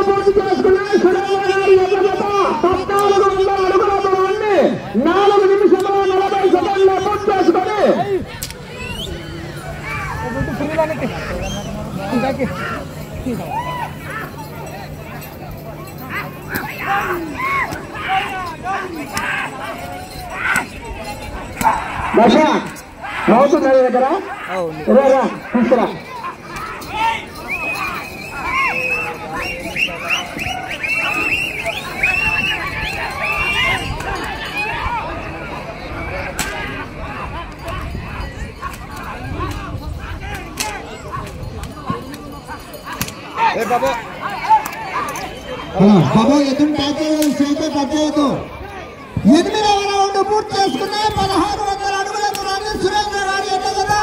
పూర్తి చేసుకున్నాయి. 4 నిమిషముల 40 సెకండ్ల పూర్తి చేసుకొని భాష అవుతుంది దగ్గర తీసుకురా. బాబు ఎదురు టచ్ చేయదు. 8వ రౌండ్ పూర్తి చేసుకున్నాయి. 1600 అడుగుల దూరాన్ని సురేంద్ర గారి ఎట్ట కదా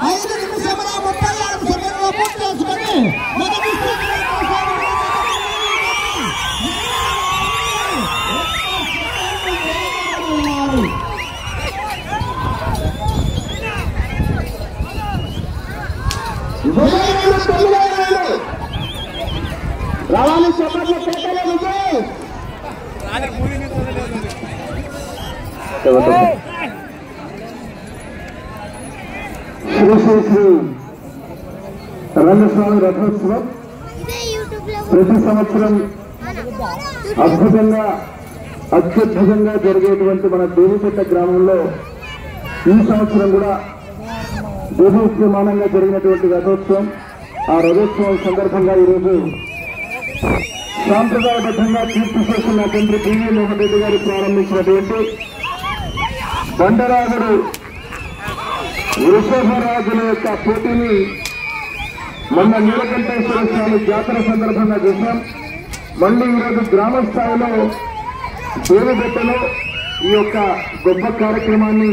5 నిమిషముల 36 సెకండ్లు పూర్తి చేసుకుని మొదటి రావాలి చెప్పట్లు పెట్టలే విజయ్ శ్రీ శ్రీ శ్రీ రంగస్వామి రథోత్సవం ప్రతి సంవత్సరం అత్యద్భుతంగా జరిగేటువంటి మన దేవిపేట గ్రామంలో ఈ సంవత్సరం కూడా దేవోత్సమానంగా జరిగినటువంటి రథోత్సవం. ఆ రథోత్సవం సందర్భంగా ఈరోజు సాంప్రదాయబద్ధంగా కీర్తి చేసిన తండ్రి పివి మోహన్ రెడ్డి గారు ప్రారంభించినటువంటి బండరాజుడు వృషభరాజుల యొక్క పోటీని మొన్న నీలకంఠేశ్వర స్వామి జాతర సందర్భంగా చూశాం. మళ్ళీ ఈరోజు గ్రామ స్థాయిలో దేవబెట్టలో ఈ యొక్క గొప్ప కార్యక్రమాన్ని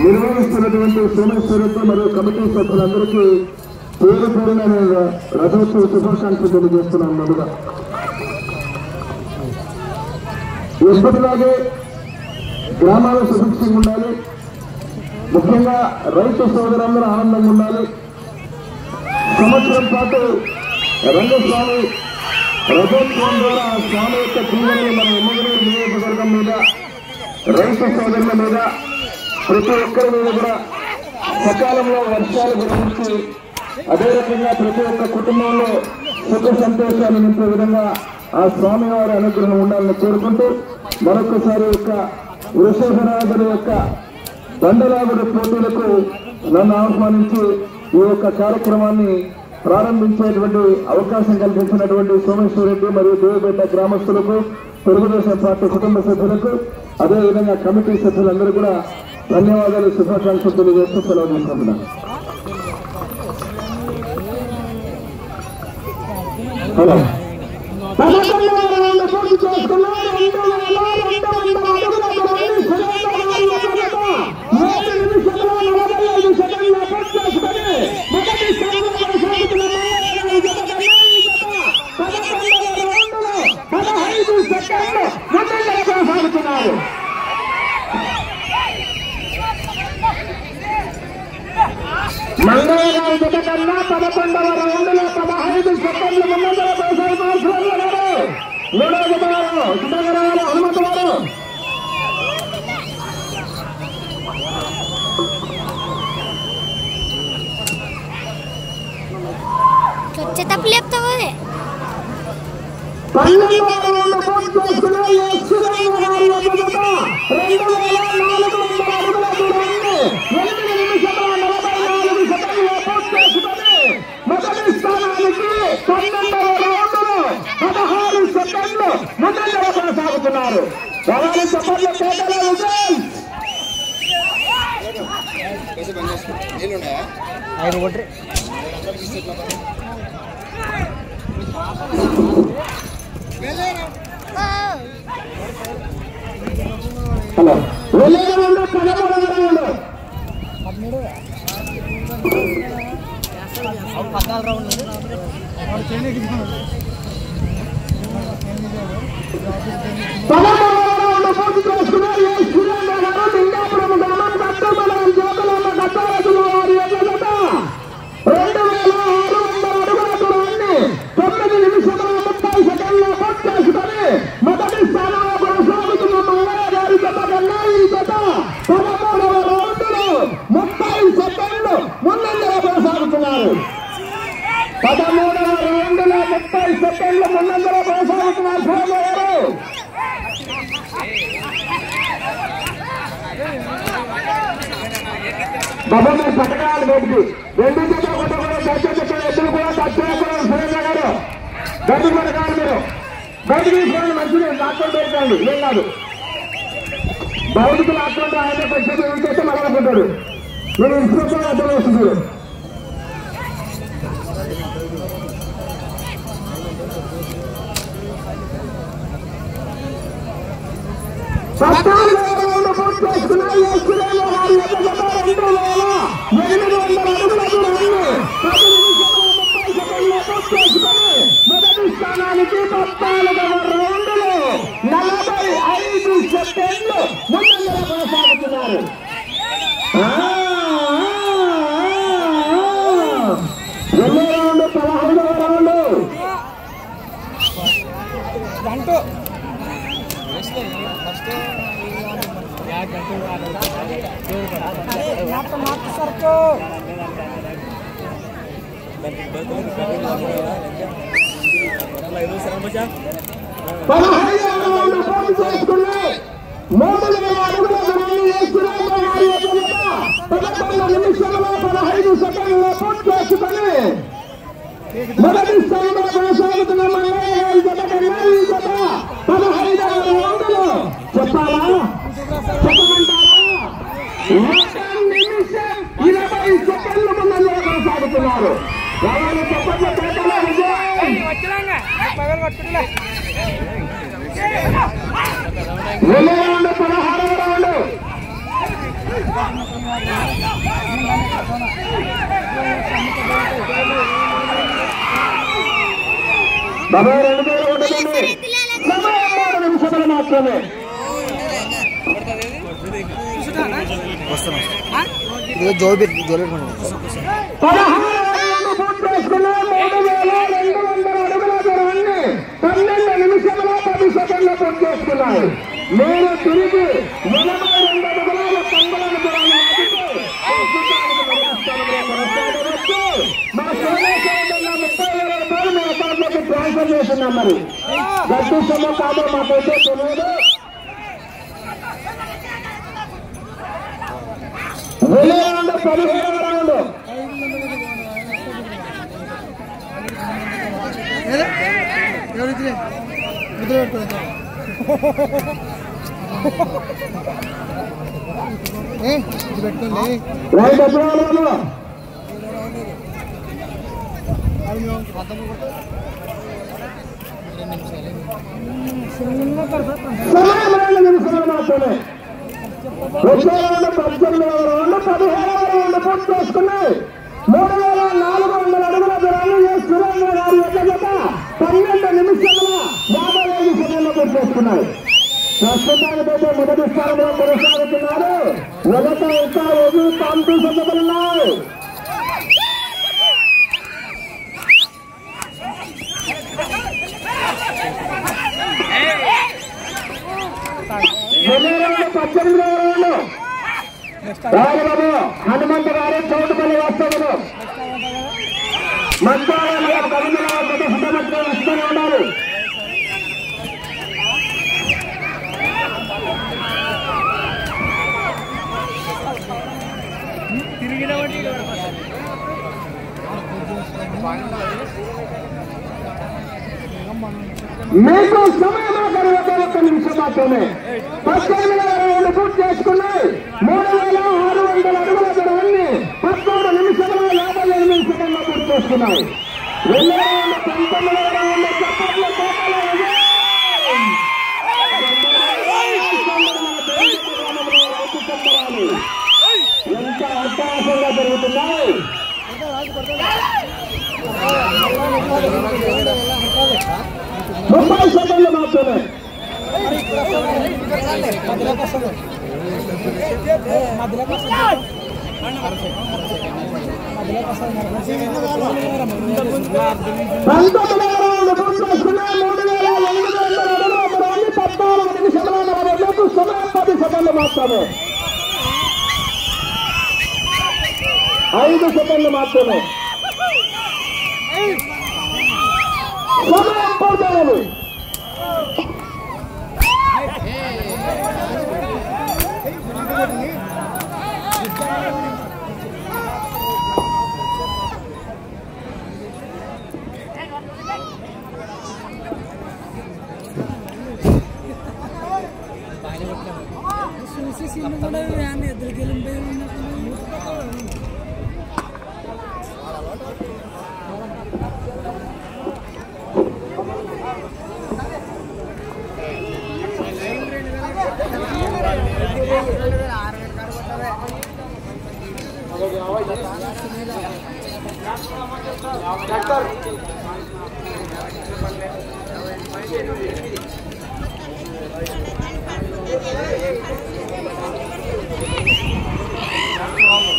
నిర్వహిస్తున్నటువంటి సోమేశ్వరుడితో మరియు కమిటీ సభ్యులందరికీ పేరు పేరున రథోత్సవ శుభాకాంక్షలు తెలియజేస్తున్నాను. ముందుగా ఎప్పటిలాగే గ్రామాలు సుభిక్షంగా ఉండాలి. ముఖ్యంగా రైతు సోదరులందరూ ఆనందంగా ఉండాలి. సంవత్సరం పాటు రంగస్వామి రథోత్సవం ద్వారా స్వామి యొక్క జీవనాన్ని మన ఎమ్మగనూరు నియోజకవర్గం మీద రైతు సోదరుల మీద ప్రతి ఒక్కరి మీద కూడా సకాలంలో వర్షాలు గురించి అదే రకంగా ప్రతి ఒక్క కుటుంబంలో సుఖ సంతోషాలు నింపే విధంగా ఆ స్వామివారి అనుగ్రహం ఉండాలని కోరుకుంటూ మరొకసారి యొక్క వృషభరాజుల యొక్క దండలాగుడు పోటీలకు నన్ను ఆహ్వానించి ఈ యొక్క కార్యక్రమాన్ని ప్రారంభించేటువంటి అవకాశం కల్పించినటువంటి సోమేశ్వరరెడ్డి మరియు దేవపేట గ్రామస్తులకు, తెలుగుదేశం పార్టీ కుటుంబ సభ్యులకు, అదేవిధంగా కమిటీ సభ్యులందరూ కూడా ధన్యవాదాలు, శుభాకాంక్షలు తెలియజేస్తూ సెలవు తీసుకుంటున్నాను. హలో పూర్తి చేసుకున్నారు. 7 నిమిషముల 45 సెకండ్ల పూర్తి చేసుకుని మొదటి స్థానంలో కొనసాగుతున్న 15 సెకండ్లు ముందంజలో కొనసాగుతున్నారు. మంగళవారం జత కన్నా 11వ రౌండ్లో 15 సెకండ్లు ముందంజలో కొనసాగుతున్నారు. మూడవ జత వారు సిద్ధంగా హనుమంతు వారు తప్పు లేపుతావు. 12వ రౌండ్ పూర్తి చేసుకున్న సురేంద్ర గారి యొక్క జత 2400 అడుగుల దూరాన్ని 8 నిమిషముల 44 సెకండ్ల పూర్తి చేసుకుని మొదటి స్థానానికి 12వ రౌండ్లో 16 సెకండ్లు ముందంజలో కొనసాగుతున్నారు. రావాలి చెప్పర్ల పేటలో విజయ్. హలో వెళ్ళేది 13వ రౌండ్. 14 రౌండ్ పూర్తి చేసుకున్నారు. సురేంద్ర గారు లింగాపురం గ్రామం బాబు మీరు పట్టకాలి బయటికి 2 జతలు కొట్టకూడదు. దయచేసి ఎద్దులు కూడా టచ్ చేయకూడదు. సురేంద్ర గారు బయటికి పట్టకాలి. మీరు బయటికి తీసుకోండి. మంచిది లాక్కొని పెట్టండి. ఏం కాదు. బయటికి లాక్కుంటే ఆయన కొంచెం చేస్తే మరొకటాడు. మీరు ఇన్స్పెక్టర్ అర్థం వస్తుంది. పూర్తి చేసుకున్నాయి. 2,800 చేసుకుని మొదటి స్థానానికి 14వ రౌండ్లో 45 సెకండ్లు ముందంజలో కొనసాగుతున్నారు. రెండో రౌండ్ 15వ రౌండ్. చేసుకున్నాయి. 3,000 అడుగుల దూరాన్ని వేసుకున్నాయి. 11 నిమిషాల 15 సెకండ్లు పూర్తి చేసుకుని మొదటి స్థానంలో కొనసాగుతున్న మంగళ జత కన్నా ఈ జత 15వ రౌండ్లో చెప్పాలా చెప్పమంటారా? 1 నిమిషం 20 సెకండ్లు ముందంజలో కొనసాగుతున్నారు. రావాలి చెప్పట్ల పేటలో విజయ్. రెండో రౌండ్ 16వ రౌండ్. బాబా 2 ఉంటుంది. సమయం 3 నిమిషాలు మాత్రమే. 16 పూర్తి చేసుకున్న 3,200 అడుగుల దూరాన్ని 12 నిమిషాల 10 సెకండ్లు పూర్తి చేసుకున్నారు. నేను తిరిగి 82 అడుగుల తంబలను దూరాన్ని కొనసాగవచ్చు. మా సోమేశ్వర 30,000 రూపాయలు మీ అకౌంట్లోకి ట్రాన్స్ఫర్ చేస్తున్నాం. మరి గట్టి సొమ్ము కాదో మాకైతే తెలియదు. రౌండ్ 17వ రౌండ్. నిమిషాలు మాత్రమే. 18వ రౌండ్ 17వ రౌండ్ పూర్తి చేసుకున్నాయి. 3,400 అడుగుల దూరాన్ని సురేంద్ర గారి జత 12 నిమిషాల 55 సెకండ్లు పూర్తి చేసుకున్నాయి. ప్రస్తుతానికైతే మొదటి స్థానంలో కొనసాగుతున్నారు. మొదట ఇంకా రోజు పంపి సందర్భాలున్నాయి. రాజబాబు హనుమంత గారు చౌటుపల్లి వస్తువులు మంత్రాలయ వస్తూనే ఉండాలి. మీకు సమయం 1 నిమిషం మాత్రమే. 18వ రౌండ్ పూర్తి చేసుకున్నాయి. 3,600 అడుగుల దూరాన్ని 13 నిమిషాల 58 సెకండ్లు పూర్తి చేసుకున్నాయి. 2వ రౌండ్ 19వ రౌండ్ చప్పట్ల కోటలో ఎంత అవకాశంగా జరుగుతున్నాయి. 30 సెకండ్లు మాత్రమే. మాత్రమే 5 సెకండ్లు మాత్రమే సమయం పోతాను.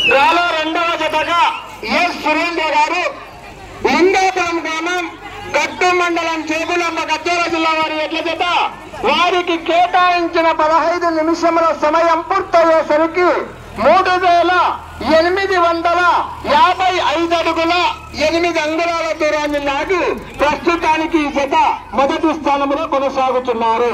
డ్రాలో రెండవ జతగా ఎస్ సురేంద్ర గారు లింగాపురం గ్రామం గట్టు మండలం చేగులమ్మ గద్వాల జిల్లా వారి ఎడ్ల జత వారికి కేటాయించిన 15 నిమిషముల సమయం పూర్తయ్యేసరికి 3855 అడుగుల 8 అంగుళాల దూరాన్ని లాగి ప్రస్తుతానికి ఈ జత మొదటి స్థానంలో కొనసాగుతున్నారు.